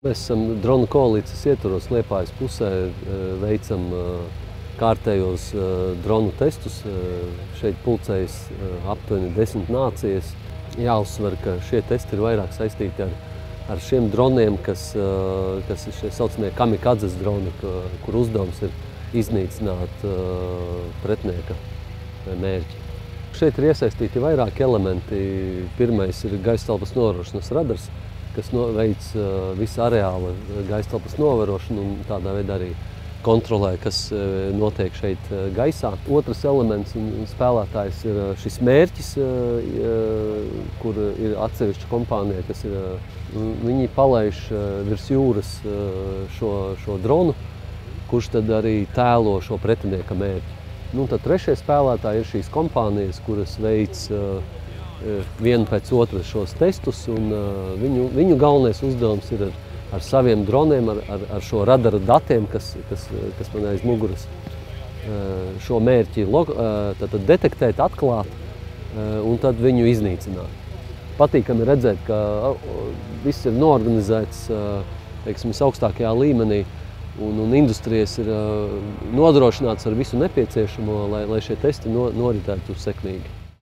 Mēs esam dronu koalīcijas ietvaros Liepājas pusē, veicam kārtējos dronu testus. Šeit pulcējas aptuveni 10 nācijas. Jāuzsver, ka šie testi ir vairāk saistīti ar šiem droniem, kas ir šie saucamie kamikadzes droni, kur uzdevums ir iznīcināt pretinieka mērķi. Šeit ir iesaistīti vairāki elementi. Pirmais ir gaistelpas novērošanas radars, kas veic visu areāla gaistelpas novērošanu un tādā veidā arī kontrolē, kas notiek šeit gaisā. Otrs elements un spēlētājs ir šis mērķis, kur ir atsevišķa kompānija, kas ir, viņi palaiž virs jūras šo dronu, kurš tad arī tēlo šo pretinieka mērķi. Tad trešie spēlētāji ir šīs kompānijas, kuras veic vienu pēc otras šos testus, un viņu galvenais uzdevums ir ar saviem droniem, ar šo radara datiem, kas man aiz muguras, šo mērķi detektēt, atklāt un tad viņu iznīcināt. Patīkami redzēt, ka viss ir noorganizēts, teiksim, augstākajā līmenī, un industrijas ir nodrošināts ar visu nepieciešamo, lai šie testi noritētu sekmīgi.